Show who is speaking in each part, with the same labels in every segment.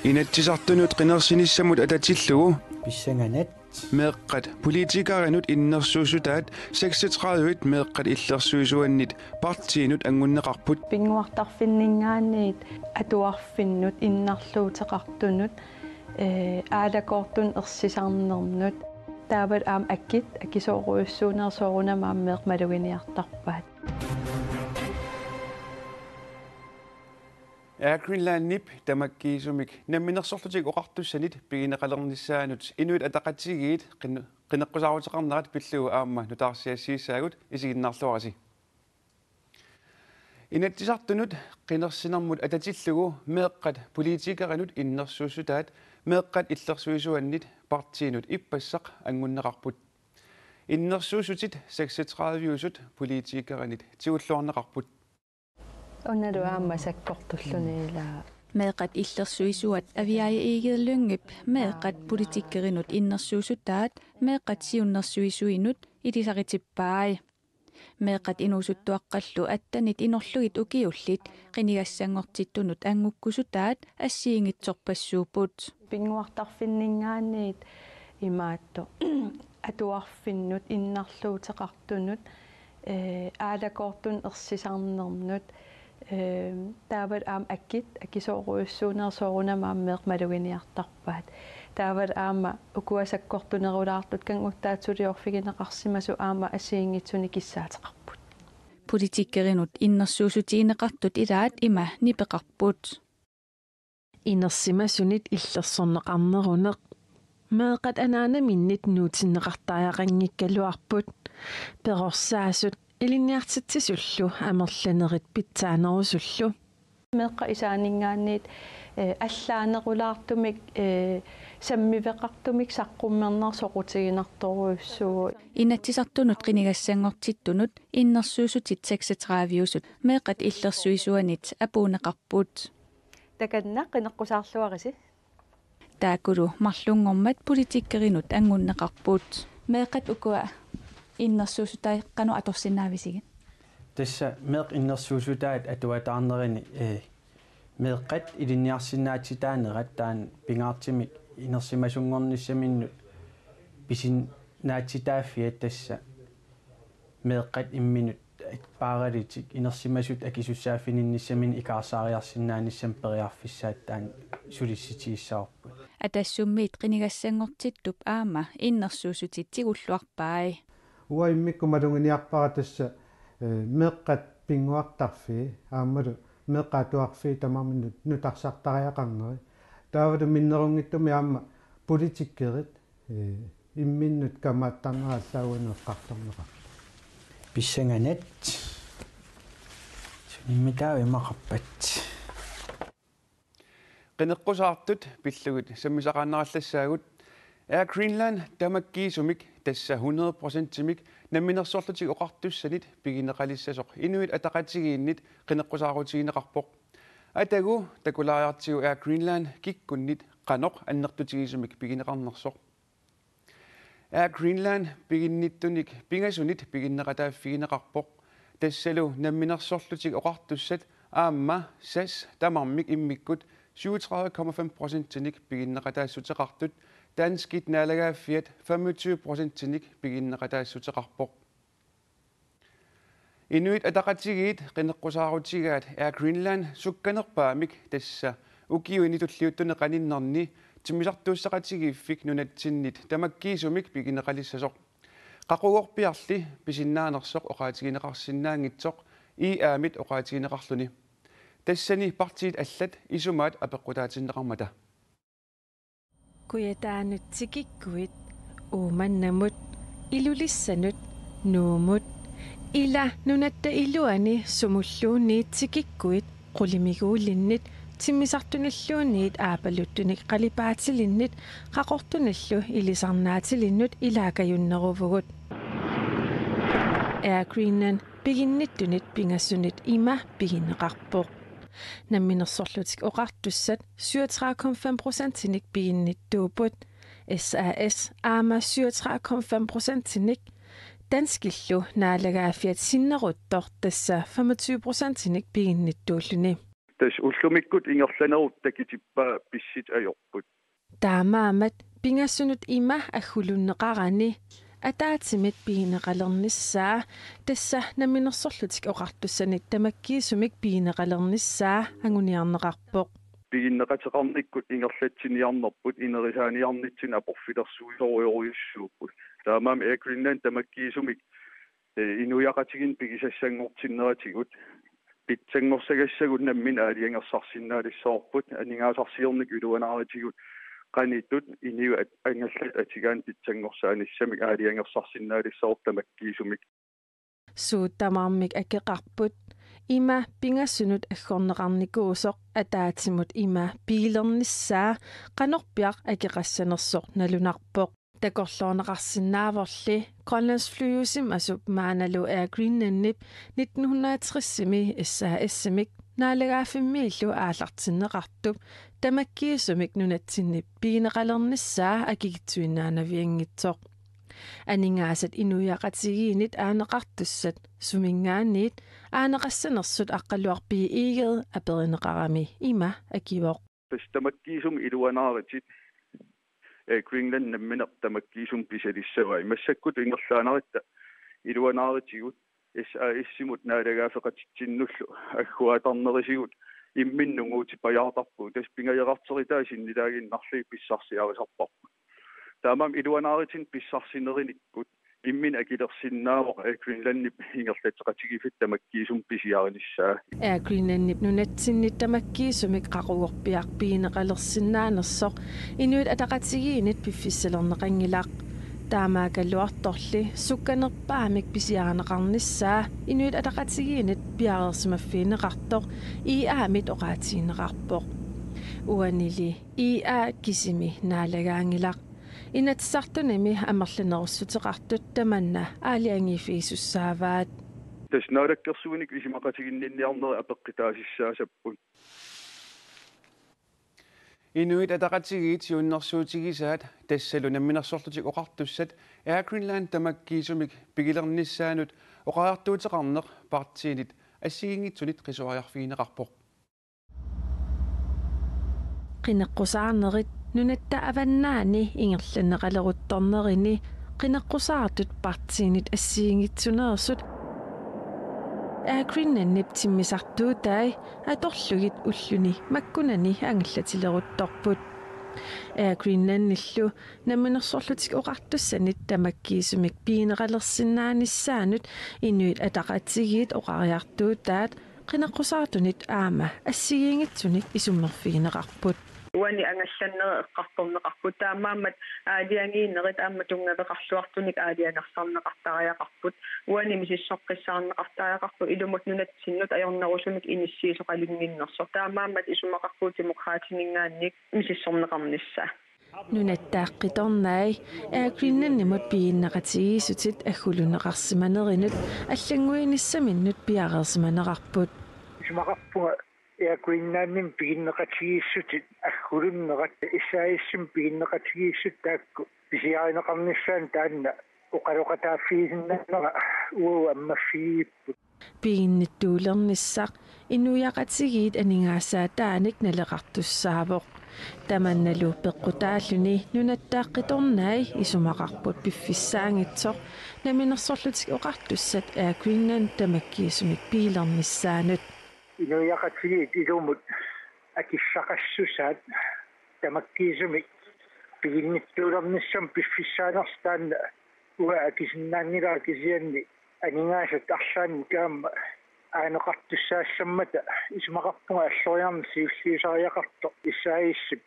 Speaker 1: Inatsisartunut qinarsinissamut atatillugu
Speaker 2: pissanganat
Speaker 1: meeqqat politikaaranut innersuusutaat 36 meeqqat illersuisuannit partiinut angunneqarput
Speaker 3: pinguartarfinningaanniit atuarfinnut innarluuteqartunut aalakortun ersisarnermnut taavat aam akkit akisooruussuunersoorunamaam meeqmaluginiartarpaat
Speaker 1: Greenland nip tamakkiisumik namminersorlutik oqartussanit pigineqalernissaanut inuit ataqatigiit qinneqqusaaruteqarnerat pillugu aamma nutaarsiassiissaagut isiginnarluarasi inatsisartunut qinersinermut atatillugu meeqqat politiikaranut innersuussutaat meeqqat illersuisuannit partiinut ippassaq angunneqarput innersuussutit 36 politiikaranit tigulluarneqarput
Speaker 3: Onnalu aamma sakkortulluniila
Speaker 4: meeqat illersuisuat aviaja iigidellungip meeqat politikkerinut innersuusutaat meeqat siunnersuisuinut itisaqitippaai meeqat inuusuttuaqqallu attanit inorlugit ukiullit qinigassangortittunut angukkusutaat assiingitsorpassuuput
Speaker 3: pinguartarfinningaanniit imaatto atuarfinnut innarluuteqartunut aalakortun ersisarnermnut taavat aam akkit akisooruussuunersoorunamaam meeqmaluginiartarpaat taavat aama ukuasakkortunerulaartut kan uttaatsuliorfigineqarsimasu aama asiingitsuni kissaateqarput
Speaker 4: politikkerinut innersuusutiineqartut ilaat ima nipeqarput
Speaker 5: inersimasunit illersorneqarneruneq meeqat anaanaminnit nuutinneqartaajaqanngikkaluarput peqorsaasut iliniartitsisullu amerlanerit pitsaanerusullu
Speaker 3: meeqa isaaningaanniit allaanerulaartumik sammiveqartumik saqqummernersoqutiginartoruussuu
Speaker 4: inatsisartunut qinigassangortittunut innersuusutit 36 meeqat illersuisuanit apuuneqarput
Speaker 3: takanna qinneqqusaarluarisi
Speaker 4: taakulu marlungormat politikkerinut angunneqarput meeqat ukua innersuusutai qanu atorsinnaavisigen
Speaker 2: tassa meeq innersuusutaat atuataarnerini meeqqat iliniarsinnaatsitaanerat taan pingaartimik inersimasungornissaminnut pisinnaatitaafiat tassa meeqqat imminut paaralitik inersimasut akisussaafininnissamin ikaarsaariarsinnaanissam periarfissaat taan sulissitiissaarput
Speaker 4: atassummiit qinigassangortittup aama innersuusutit tigulluarpaai
Speaker 6: uaimikku malunginiarpara tassa meeqqat pinguartarfi aammalu meeqqaatuarfi tamarminnut nutarsartariaqarneri taavatu minnerungittumi aamma politikkerit imminnut kamaattarneraassaaguneqqartorneqa
Speaker 2: pissanganat sunimmitaavi maqarpat
Speaker 1: qinneqqusaartut pillugut sammisaqaannarallasaagut Greenland tamakkiisumik tassa 100%-imik namminersorlutik oqartussanit pigineqalissasoq inuit ataqatigiinnit qinneqqusaaruutigineqarpoq atagu takulaariartigu Greenland kikkunnit qanoq annertutigisumik pigineqarnersoq Greenland piginnittunik pingasunit piginneqataaffigineqarpoq tassalu namminersorlutik oqartussat aamma sas tamarmik immikkut 37,5%-nik piginneqataassuteqartut danskit naalagaafiat 25%-nik piginneqataassuteqarpoq inuit ataqatigiit qinneqqusaaruutigaat Greenland sukkanerpaamik tassa ukiuinitulliuttuне qaninnerni timmisartuussaqatigiiffik nunatsinnit tamakkiisumik pigineqalissasoq qaqugorpiarli pisinnaanersoq oqaatigineqarsinnaangitsoq aamit oqaatigineqarluni tassani partiit allat isumaat apeqqutaatinneqarmata
Speaker 5: kuyataanutsikikkuit uumannamut ilulissanut nuumut ila nunatta iluani sumulluunniitsikikkuit qulimiguulinnit timmisartunalluunniit aapaluttunik qalipaatilinnit qaqortunallu ilisarnaatilinnut ilaakajunneruvugut Greenland piginnittunit pingassunit ima piginneqarpoq namminersorlutik oqartussat 37,5%-inik piginnittuuput SAS aama 37,5%-inik danskillu naalagaafiat sinneruttor tassa 25% inik piginnittuulluni.
Speaker 7: Tas ullumikkut ingerlanerut takitippa pissit ajorput.
Speaker 5: Taamaamat pingassunut ima agulunneqarani ataatimit piineqalernissaa tassa naminersorlutik oqartussanit tamakkiisumik piineqalernissaa anguniarneqarpoq.
Speaker 7: Piginneqateqarnikkut ingerlatsiniarnerput inerisaaniarnitsin aporfilersuisorioruyussuupput. Taamaam Air Greenland tamakkiisumik inuyaqatigin pigisassangortinneratigut pitsanngorsagassagut nammin aaliangersarsinnaalissoorput aningaasarsiornik uluanaaritigut qanittut iniu angallat atigaan pitsanngorsaanissamik aaliangersarsinnaalissoor tamakkiisumik
Speaker 5: suuttamarmik akeqarput ima pingassunut aggorneqarnikuusoq ataatimut ima piilernissaa qanorpiaq akeqassanersoq nalunarpoq takorlorneqarsinnaavorli Grønlands Flyusim asup maanalu Air Greenlandnip 1960-mi issaaissamik naalagaafimmiillu aallartinneqartup tamakkiisumik nunatsinnip piineqalernissaa akigitsuinnaanaviangitsoq aningaasat inuyaqatigiinit aaneqartussat sumingaanniit aaneqassanersut aqqaluarpii iiged aperineqarami ima akivoq
Speaker 7: tamakkiisum iluanaaritit Greenland namminer tamakkiisum pisalissava imassakkut ingerlaanaritta iluanaaritigut issimut naalagaafeqatittinnullu agguatarnerisigut imminnunguuti pajaartarpu tas pingajaqarteritaa sinnilaaginnarli pissarsiarisarparpu taamam iluanaaritin pissarsinerinikkut immin akilersinnaaroq Greenlandnip ingerlatteqatigifit tamakkiisum pisiarinissaa
Speaker 5: Greenlandnip nunatsinnit tamakkiisumik qaqugorpiaq piineqalersinnaanersoq inuit ataqatigiinit piffissalerneqangilaq taamaakalluartorli sukkanerpaamik pisiareneqarnissaa inuit ataqatigiinit piareersimaffiineqartoq iaamit oqaatiineqarpoq uanili ia kisimi naalagaangilaq inatsartunimi amerlanerussuteqartut tamanna aaliangifiisussaavaat
Speaker 7: tasnaalakkersuunik isimaqatiginninniarneri apeqqitaasissaasapput
Speaker 1: Inuit ataqatigiit siunnersuutigisaat tassalu namminersorlutik oqartussat Air Greenland tamakkiisumik pigilernissaanut oqaartuuteqarneq partiinit assigiingitsunit qisuariarfiineqarpoq
Speaker 5: qineqqusaanerit nunatta avannaani ingerlaneqaleruttornerini qineqqusaartut partiinit assiingitsuneersut Air Greenlandnip timmisartuutai atorlugit ulluni makkunani angallatileruttorput Air Greenlandnillu namminersorlutik oqartussanit tamakkiisumik piineqalersinnaanissaanut inuit ataqatigiit oqariartuutaat qineqqusaartunit aama assigiingitsunik isummerfiineqarput
Speaker 8: Uani angallaneri eqqartorneqarput taamaammat aaliangiinnerit aammatungaveqarluartunik aalianersarneqartariaqarput uani misissoqqissaarneqartariaqarpu ilumut nunatsinnut ajornerusumik inissiisoqalinginnerso taamaammat isumaqarput demokraatiningaannik misissorneqarnissa
Speaker 5: nunattaaqqitornai Air Greenlandnimut piinneqatigiisutit agguluneqarsimanerinut аллангуинissaminnut piareersimaneqarput
Speaker 9: isumaqarpunga Air Greenlandnin piinneqatigiissutit aggulunnerat issaayissum piinneqatigiissut taakku pisiarineqarnissaan taanna uqaloqataaffiisinnanera uu ammafiipput
Speaker 5: piinnittuulernissaq inuyaqatigiit aningaassaa taanik naleqartussaavoq tamannalu peqqutaalluni nunattaaqqitornai isumaqarput piffissaangitsoq naminersorlutik oqartussat Air Greenland tamakkiisumik piilernissaanut
Speaker 9: inuyaqatigiit ilumut akissaqassusaat tamakkiisumik piginnittuulernissam piffissaanerstaanna ua akisinnaangilaa kisianni aningaasat arlaanni kaamma aaneqartussaassаммата исмақарпунга аллориарни сиуллиусариақарто исаиссип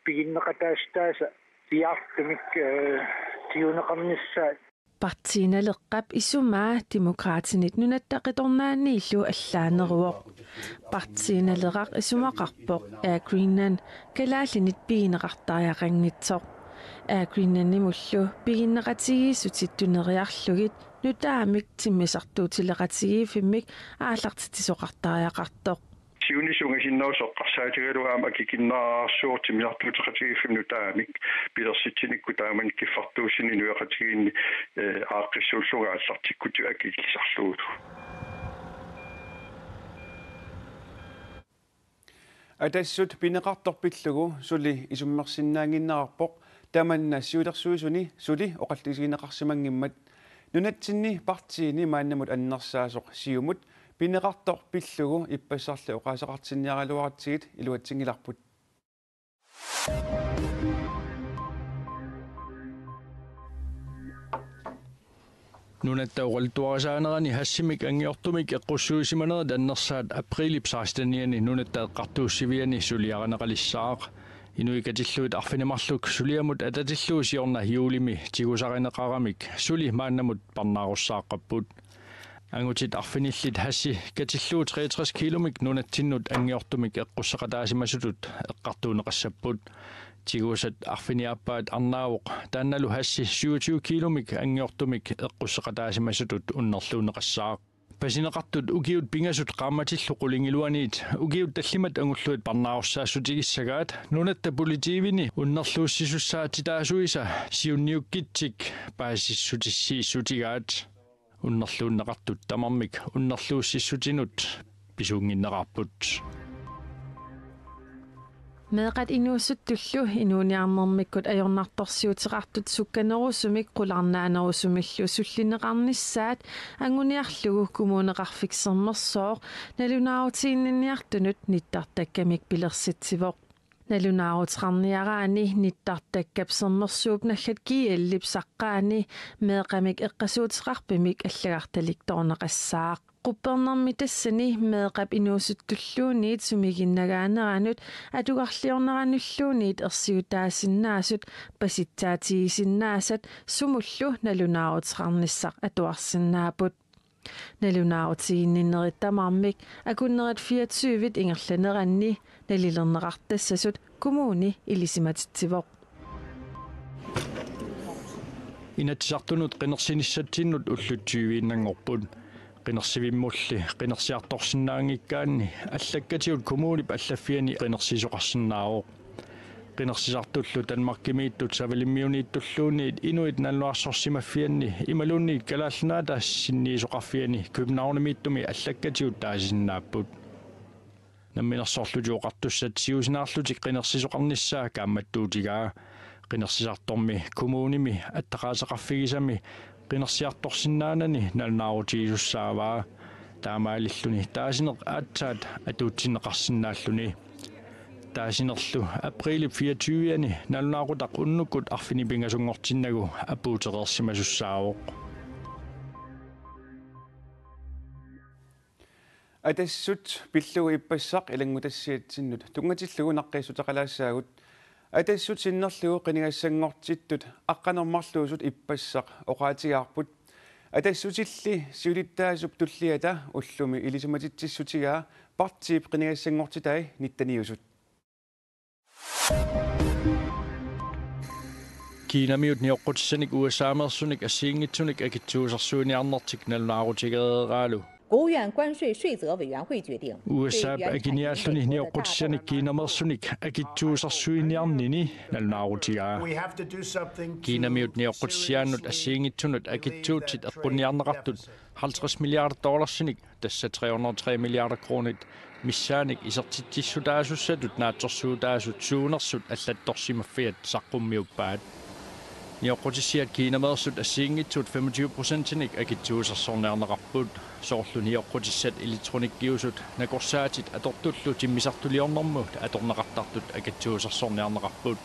Speaker 9: пигиннеқатаастааса пиартумик тиунеқарниссаат
Speaker 5: партииналеққап исумаа демократинит нунаттақиторнааннииллу аллаанеруоқ партииналеқақ исумақарпоқ Air Greenland калааллинит пиинеқартариақангитсоқ Air Greenland-nimullu пигиннеқатигииссутиттунериарлугит нутаамик тиммисартуутилеқатигиифиммик ааллартитисоқартариақартоқ
Speaker 7: siunisunga sinnausоққарсаатигалуаама акикиннаарсуортимиартуутеқатигиффимну пилерситсиникку таамани киффартууссини нуяқатигиинни ааққиссууллуга аллартиккути акикилсарлууту
Speaker 1: атассут пинеқарторпиллугу сули исуммерсиннаангиннарарпоқ таманна сиулерсуисуни сули оқаллисигинеқарсимангиммат нунатсинни партиини мааннамут аннерсаасоқ сиумут пинеқарторпиллугу иппассарлу оқаасеқартинниаралуаратсигит илуатсингиларпут
Speaker 10: нунаттаугалтуарасаанерани хассимик ангиортумик эққуссуисиманера таннерсаат априлип саастаниани нунаттааққартууссивиани сулиаранеқалиссаақ инуикатиллуит арфинемарлук сулиамут ататиллуу сиорна юулими тигусаринеқарамик сули мааннамут парнааруссааққаппут ангутит арфиниллит хасси катиллуу 63 киломик нунатсиннут ангиортумик эққуссақатаасимасутут эққартуунеқассаппут тигусат арфиниаппаат арнаавоқ таанналу хасси 27 киломик ангиортумик эққуссақатаасимасутут уннерлуунеқассаақ пасинеқартут угиут пингасут qaammatилlu qulingilуаниит угиут таллимат ангуллуит парнааруссаассутигиссагаат нунатта политивини уннерлууссисуссаатитаасуиса сиунниуккитсик паасиссутиссииссутигаат уннерлууннеқартут тамармик уннерлууссиссутинут писуунгиннеқарпут
Speaker 5: Meeqat inuusuttullu inuuniarnermikkut ajornartorsiuteqartut sukkanerusumik qularnaanerusumillu sullineqarnissaat anguniarlugu kumuuneqarfiksermersoor nalunaarutiinniartunut nittartakkamik pilersitsivoq nalunaarutiqarniaraani nittartakkapsermersuup nallat kiallip saqqaani meeqamik eqqasuuteqarpimik allagartalik torneqassaaq quppernermi tassani meeqap inuusuttulluuniit sumiginnagaaneranut atugarliorneranulluuniit ersiutaasinnaasut pasittaatigisinnaasat sumullu nalunaarutiqarnissaq atuarsinnaaput nalunaarutiginninnerittamармик акуннерат 24-вит ингерланеранни налилернеқартассасут коммуни илисиматитсивоқ
Speaker 10: инатсартунут қинерсиниссатсиннут уллутсуивииннангорпут qinnersivimulli qinnersiartorsinnaangikkaanni allakкатиут коммунип аллаффиани qinnersisuqarsinnaaroq qinnersisartullu tanmarkimiittut savalimmiuniittulluunniit inuit nalluarsorsimaffianni imalunniit kalaallunaata sinniisuqarfiani københavnimiittumi allakкатиут taasinnaapput намминерсорлутиоқартуссат сиусинаарлутик qinnersisuqarnissaa kaammattuutigaa qinnersisartormi коммуними аттақаасеқарфигисами qinnersiartorsinnaanani nalnaarutigisussaavaa taamaalilluni taasineq aatsaat atuutsineqarsinnaalluni taasinerlu aprili 24-ani nalnaaqutaq unnukut arfinipingasungortinnagu apuuteqersimasussaavoq
Speaker 1: атассут пиллугу иппассақ илангутассиатсиннут тунгаtillugu наққиссутеқалаассаагут атассут синнерлугу қинигассангортиттут аққанермарлуусут иппассақ оқаатигаарпут атассутилли сиулиттаасуп туллиата уллуми илисиматитсиссутигаа партиип қинигассангортитай ниттаниусут
Speaker 10: Kiinamiut niorqutissаник USA-мерсуник ассиингитсуник акитсуусарсуиниарнертик налунаарутигеерааlu USA aginialluni niorqutissаник kiinamersunik akitsuusarsuiniarnini nalnaarutigaa kiinamiut niorqutissiaannut assiingitsunut akitsuutsit eqqunniarneqartut $50 milliarder tassa 303 milliarder kronit missaanik isertitsissutaasussatut naatsorsuutaasut suunersut allattorsimaffiat saqqummiuppaat niorqutissiat kiinamersut assiingitsut 25%nik akitsuusarsornearneqarput soorlu niorqutissat elektronikkiusut nakorsaatit atortullu timmisartuliornermut atorneqartartut akitsuusarsornearneqarput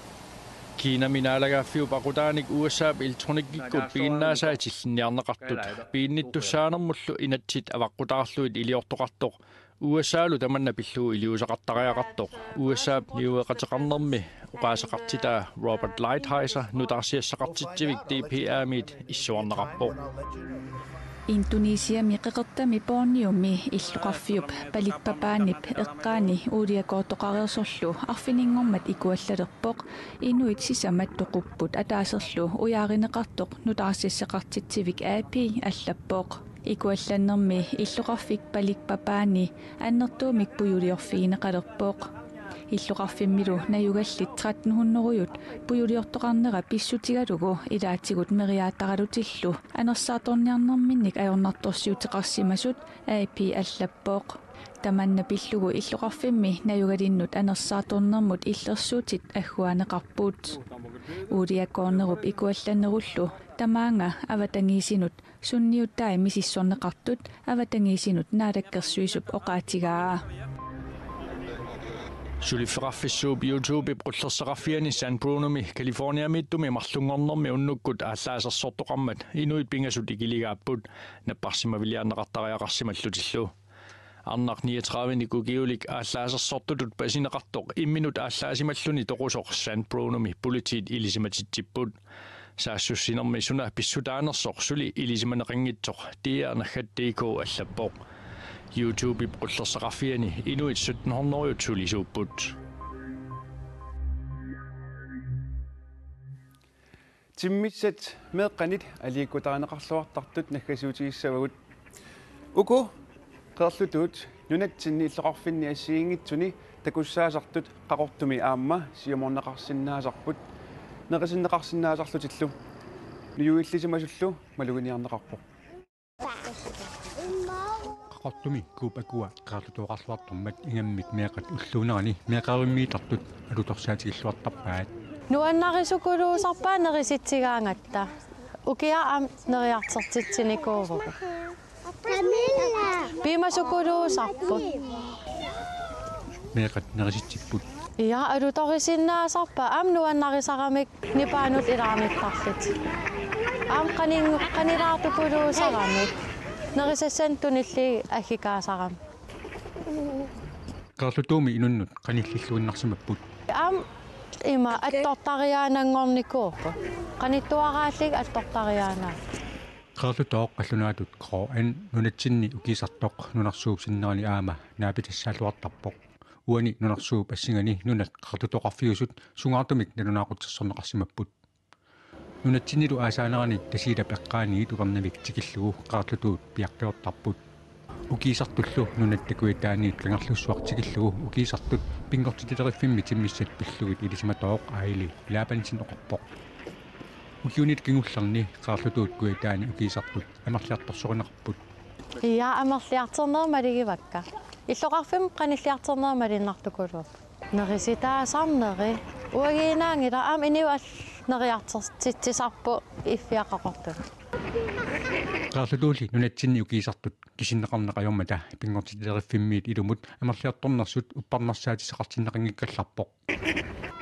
Speaker 10: kiinaminaalagaaffiup aqutaanik USA elektronikkikku piginnaasaaitillinniarneqartut piinnittussaanermullu inatsit avaqqutaarluit iliortoqartoq USAlu tamanna pilluu iliusaqartariaqartoq USA niueqateqarnermi uqaasaqartitaa Robert Lighthizer nutarsiassaqartitsivik DPA-miit issuarneqarpoq
Speaker 4: Indonesia miqeqertami porniumi illuqarfiup palitpapaanip eqqaani uuliakoortoqariersorlu arfiningormat ikuallalerpoq inuit sisamat toqupput ataaserlu uyaarineqartoq nutarsiassaqartitsivik AP allappoq икуалланнэрми иллоқарфик паликпапаани аннэртуумик пуюлиорфигинеқалерпооқ иллоқарфиммилу наюгаллит 1300-ют пуюлиортоқарнера писсутигалугу илаатигут мериаатаралутиллу анерсааторниарнэрминник аёрнарторсиутеқарсимасут аипи аллаппооқ таманна пиллугу иллоқарфимми наюгалиннут анерсааторнэрмут иллерсуутит аггуанеқарпуут уулиаккоорнеруп икуалланнеруллу тамаанга аватангиисинут сунниуттаи мисиссорнеқартут аватангиисинут наалаккерсуисуп оқаатигаа
Speaker 10: Sulifferaffiссууп YouTube qullerseraffiani San Brunomi Californiamittumi marlungornermi unnukgut aalлаасерсортоқармат инуит пингасут игилигааpput наппарсимавилиарнеқартариақарсималлутиллу арнақ 39 кугиулик aalлаасерсортутут пасинеқартоқ имминут aalлаасималлуни тоқусоқ San Brunomi политит илисиматитсиппут саассуссинерми суна писсутаанерсоқ сули илисиманеқингитсоқ тиаанаггат.dk аллаппоқ YouTube qullerseraffiani inuit 1700 sulisuupput
Speaker 1: timmitsat meeqqanit aliikkutaaneqarluartartut naggasuutigissavugut uku qeerlutut nunatsinni illoqarfinni assiingitsuni takussaasartut qaqortumi aamma siamorneqarsinnaasarput neqisinneqarsinnaasarlutillu nuyuillisimasullu maluginiarneqarpoq
Speaker 11: qaqortumi kuupakua qaarlutuoqarluartummat ingammik meeqat ulluunerani meeqarimmiitartut alutorsaatigiluartarpaat
Speaker 12: nuannarisukkuluusarpaa nerisitsigaangatta ukiaam neriartertitsinikuurugu piimasukuluusarput
Speaker 11: meeqat nerisitsiput
Speaker 12: ja alutorisinnaasarpa am nuannarisaramik nipaanut ilaarmittarlit am qanilaartukuluusaramik nerisassantunilli agikaasaram
Speaker 11: qaarlutuumi inunnut qanillilluinnarsimapput
Speaker 12: am ima attortariaanangornikuupa qanittuaraallig attortariaanaa
Speaker 11: qaarlutooq qallunaatut qroan nunatsinni ukisartoq nunarsuupsinnerani aama naapitassaaluartarpoq uani nunarsuup assingani nunat qaarlutoqarfiusut sungaartumik nalunaaqutsersorneqarsimapput nunatsinnilu aasaanerani tasiila peqqaaniit upernalik tikillugu qaarlutuut piarqiortarput ukisartullu nunattakuitaaniit kangarlussuartikillugu ukisartut pingortititerifimmi timmissat pillugit ilisimatoq aili laapansin oqarpoq ukiunit kingullerni qaarlutuut kuitaani ukisartut amerliartorsorinaqarput
Speaker 12: ja amerliarternermaligivakka illoqarfim qanilliarternermalinnartukuluup nerisitaasarneri uagiinaangila am iniuall neriartertitsisarpu iffiaqaqortu
Speaker 11: qaarlutuuli nunatsinni ukisartut kisinneqarneqajormata pingortititerifimmiit ilumut amerliartornersut upparnarsaatisaqartinneqangikkалларpoq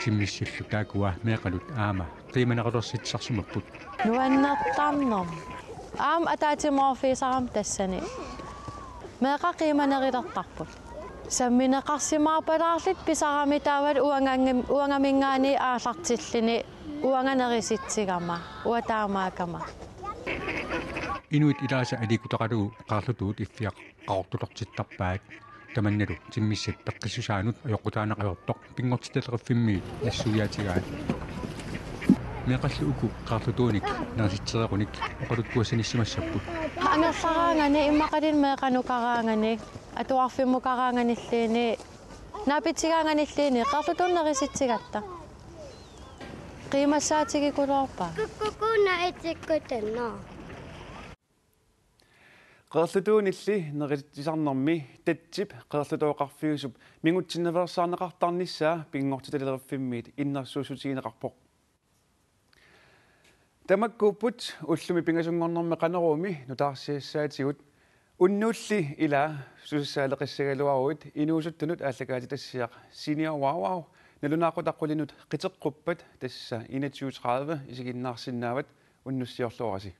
Speaker 11: simmissillu taakua meeqalut aama qiimaneqalursitsarsimapput
Speaker 12: nuannertarnerm aam ataatimorfiisaram tassani meeqa qiimanerilertarput sammineqarsimaarpalaarlit pisarami taaval uangamingaani aallartillini uanganerisitsigamma uataamaakama
Speaker 11: inuit ilaasa alikutaqalugu qaarlutuut iffiaq qaqortulortittarpaat tamannalu timmissat peqqissusaanut ajoqqutaanaqajortoq pingortititerifimmiit nassuyaatigaat meeqallu uku qaarlutuunik nersitserequnik oqalutkuassanissimassapput
Speaker 12: anerlaraangani immaqalin meeqanukaraangani atuarfimmukaraanganilliini naapitigaanganilliini qaarlutuunnerisitsigatta qiimassaatigikuloorpa
Speaker 13: kukkuna itsikkutanno
Speaker 1: qeerlutuunilli nerisisarnermi tatsip qeerlutuoqarfiusup mingutsinneversaarneqartarnissaa pingortititerifimmiit innersuusutigineqarpoq tamakkuupput ullumi pingasungornermi qaneruumi nutaarsiassaatigut unnuulli ila sussaaleqissagaluaruit inuusuttunut aallakaatitassiaq senior wow nalunaaqutaqqulinut qiteqquppat tassa 21:30 isiginnaarsinnaavat unnussiorluarasi